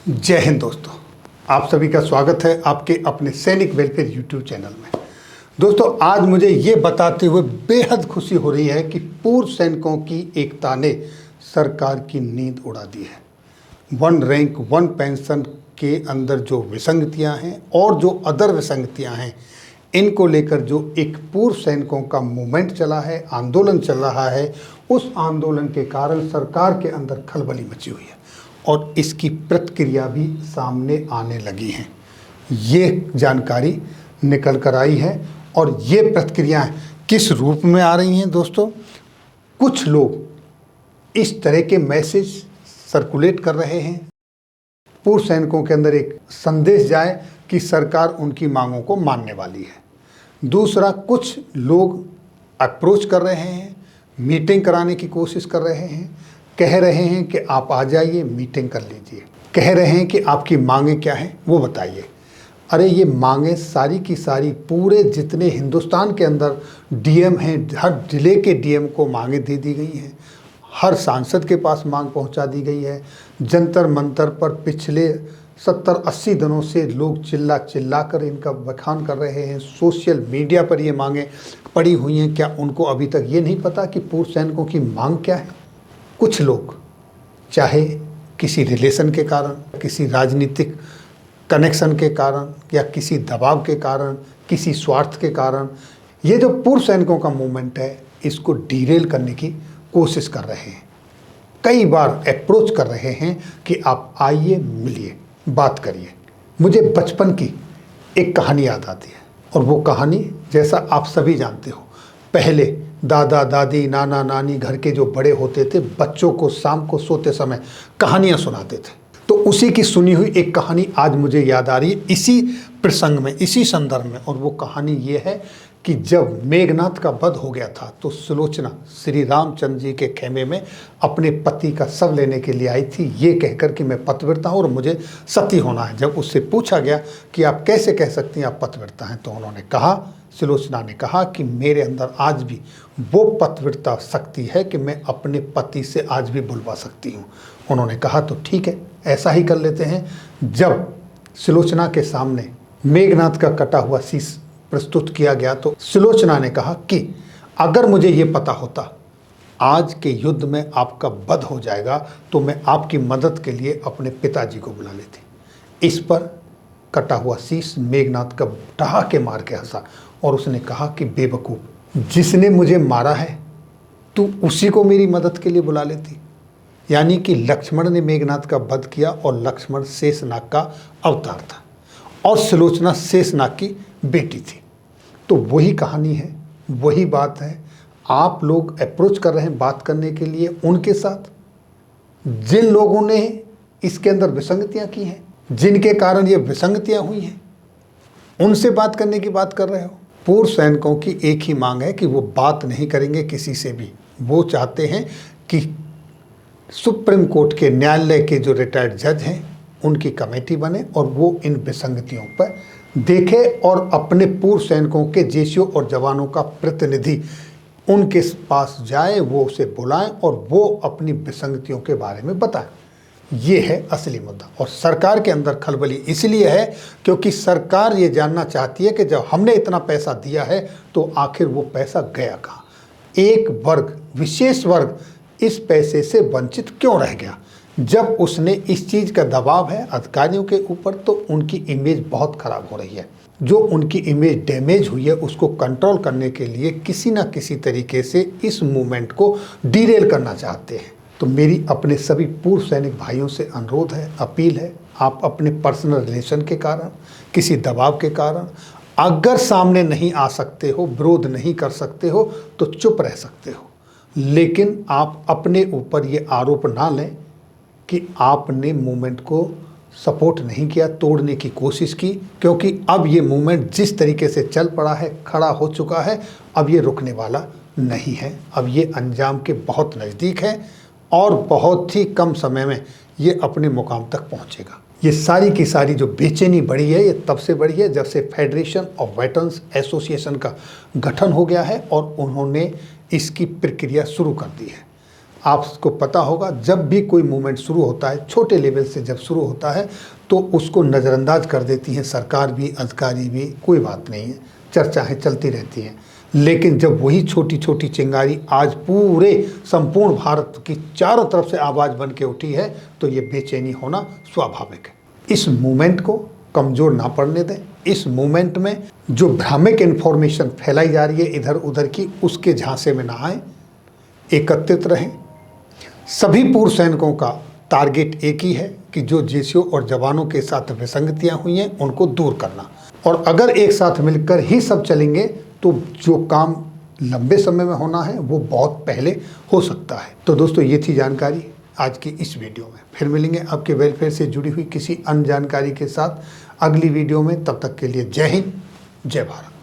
जय हिंद दोस्तों, आप सभी का स्वागत है आपके अपने सैनिक वेलफेयर यूट्यूब चैनल में। दोस्तों, आज मुझे ये बताते हुए बेहद खुशी हो रही है कि पूर्व सैनिकों की एकता ने सरकार की नींद उड़ा दी है। वन रैंक वन पेंशन के अंदर जो विसंगतियां हैं और जो अदर विसंगतियां हैं, इनको लेकर जो एक पूर्व सैनिकों का मूवमेंट चला है, आंदोलन चल रहा है, उस आंदोलन के कारण सरकार के अंदर खलबली मची हुई है और इसकी प्रतिक्रिया भी सामने आने लगी हैं। ये जानकारी निकल कर आई है और ये प्रतिक्रियाएं किस रूप में आ रही हैं दोस्तों? कुछ लोग इस तरह के मैसेज सर्कुलेट कर रहे हैं, पूर्व सैनिकों के अंदर एक संदेश जाए कि सरकार उनकी मांगों को मानने वाली है। दूसरा, कुछ लोग अप्रोच कर रहे हैं, मीटिंग कराने की कोशिश कर रहे हैं, कह रहे हैं कि आप आ जाइए, मीटिंग कर लीजिए, कह रहे हैं कि आपकी मांगें क्या हैं वो बताइए। अरे ये मांगें सारी की सारी पूरे जितने हिंदुस्तान के अंदर डीएम हैं, हर जिले के डीएम को मांगें दे दी गई हैं, हर सांसद के पास मांग पहुंचा दी गई है। जंतर मंतर पर पिछले 70-80 दिनों से लोग चिल्ला कर इनका बखान कर रहे हैं। सोशल मीडिया पर ये मांगें पड़ी हुई हैं। क्या उनको अभी तक ये नहीं पता कि पूर्व सैनिकों की मांग क्या है? कुछ लोग चाहे किसी रिलेशन के कारण, किसी राजनीतिक कनेक्शन के कारण या किसी दबाव के कारण, किसी स्वार्थ के कारण, ये जो पूर्व सैनिकों का मूवमेंट है इसको डीरेल करने की कोशिश कर रहे हैं। कई बार अप्रोच कर रहे हैं कि आप आइए, मिलिए, बात करिए। मुझे बचपन की एक कहानी याद आती है और वो कहानी, जैसा आप सभी जानते हो, पहले दादा दादी, नाना नानी, घर के जो बड़े होते थे, बच्चों को शाम को सोते समय कहानियां सुनाते थे। तो उसी की सुनी हुई एक कहानी आज मुझे याद आ रही है इसी प्रसंग में, इसी संदर्भ में। और वो कहानी ये है कि जब मेघनाथ का वध हो गया था तो सुलोचना श्री रामचंद्र जी के खेमे में अपने पति का शव लेने के लिए आई थी, ये कहकर कि मैं पतिव्रता हूँ और मुझे सती होना है। जब उससे पूछा गया कि आप कैसे कह सकती हैं आप पतिव्रता हैं, तो उन्होंने कहा, सुलोचना ने कहा कि मेरे अंदर आज भी वो पतिव्रता शक्ति है कि मैं अपने पति से आज भी बुलवा सकती हूँ। उन्होंने कहा तो ठीक है, ऐसा ही कर लेते हैं। जब सुलोचना के सामने मेघनाथ का कटा हुआ शीश प्रस्तुत किया गया तो सुलोचना ने कहा कि अगर मुझे ये पता होता आज के युद्ध में आपका वध हो जाएगा तो मैं आपकी मदद के लिए अपने पिताजी को बुला लेती। इस पर कटा हुआ शीश मेघनाथ का ठहाके मार के हंसा और उसने कहा कि बेवकूफ़, जिसने मुझे मारा है तू उसी को मेरी मदद के लिए बुला लेती। यानी कि लक्ष्मण ने मेघनाथ का वध किया और लक्ष्मण शेषनाग का अवतार था और सुलोचना शेषनाग की बेटी थी। तो वही कहानी है, वही बात है। आप लोग अप्रोच कर रहे हैं बात करने के लिए उनके साथ जिन लोगों ने इसके अंदर विसंगतियां की हैं, जिनके कारण ये विसंगतियां हुई हैं, उनसे बात करने की बात कर रहे हो। पूर्व सैनिकों की एक ही मांग है कि वो बात नहीं करेंगे किसी से भी। वो चाहते हैं कि सुप्रीम कोर्ट के न्यायालय के जो रिटायर्ड जज हैं उनकी कमेटी बने और वो इन विसंगतियों पर देखे और अपने पूर्व सैनिकों के जेसीओ और जवानों का प्रतिनिधि उनके पास जाए, वो उसे बुलाएं और वो अपनी विसंगतियों के बारे में बताएं। ये है असली मुद्दा। और सरकार के अंदर खलबली इसलिए है क्योंकि सरकार ये जानना चाहती है कि जब हमने इतना पैसा दिया है तो आखिर वो पैसा गया कहाँ? एक वर्ग, विशेष वर्ग इस पैसे से वंचित क्यों रह गया? जब उसने इस चीज़ का दबाव है अधिकारियों के ऊपर तो उनकी इमेज बहुत ख़राब हो रही है। जो उनकी इमेज डैमेज हुई है उसको कंट्रोल करने के लिए किसी ना किसी तरीके से इस मूवमेंट को डीरेल करना चाहते हैं। तो मेरी अपने सभी पूर्व सैनिक भाइयों से अनुरोध है, अपील है, आप अपने पर्सनल रिलेशन के कारण, किसी दबाव के कारण अगर सामने नहीं आ सकते हो, विरोध नहीं कर सकते हो तो चुप रह सकते हो, लेकिन आप अपने ऊपर ये आरोप ना लें कि आपने मूवमेंट को सपोर्ट नहीं किया, तोड़ने की कोशिश की। क्योंकि अब ये मूवमेंट जिस तरीके से चल पड़ा है, खड़ा हो चुका है, अब ये रुकने वाला नहीं है। अब ये अंजाम के बहुत नज़दीक है और बहुत ही कम समय में ये अपने मुकाम तक पहुंचेगा। ये सारी की सारी जो बेचैनी बढ़ी है ये तब से बढ़ी है जब से फेडरेशन ऑफ वेटरन्स एसोसिएशन का गठन हो गया है और उन्होंने इसकी प्रक्रिया शुरू कर दी है। आपको पता होगा जब भी कोई मूवमेंट शुरू होता है, छोटे लेवल से जब शुरू होता है तो उसको नज़रअंदाज कर देती है सरकार भी, अधिकारी भी, कोई बात नहीं है, चर्चाएं चलती रहती हैं। लेकिन जब वही छोटी छोटी चिंगारी आज पूरे संपूर्ण भारत की चारों तरफ से आवाज़ बन के उठी है तो ये बेचैनी होना स्वाभाविक है। इस मूवमेंट को कमज़ोर ना पड़ने दें। इस मूवमेंट में जो भ्रामक इन्फॉर्मेशन फैलाई जा रही है इधर उधर की, उसके झांसे में ना आए, एकत्रित रहें। सभी पूर्व सैनिकों का टारगेट एक ही है कि जो जेसीओ और जवानों के साथ विसंगतियां हुई हैं उनको दूर करना, और अगर एक साथ मिलकर ही सब चलेंगे तो जो काम लंबे समय में होना है वो बहुत पहले हो सकता है। तो दोस्तों, ये थी जानकारी आज की इस वीडियो में। फिर मिलेंगे आपके वेलफेयर से जुड़ी हुई किसी अन्य जानकारी के साथ अगली वीडियो में। तब तक के लिए जय हिंद, जय भारत।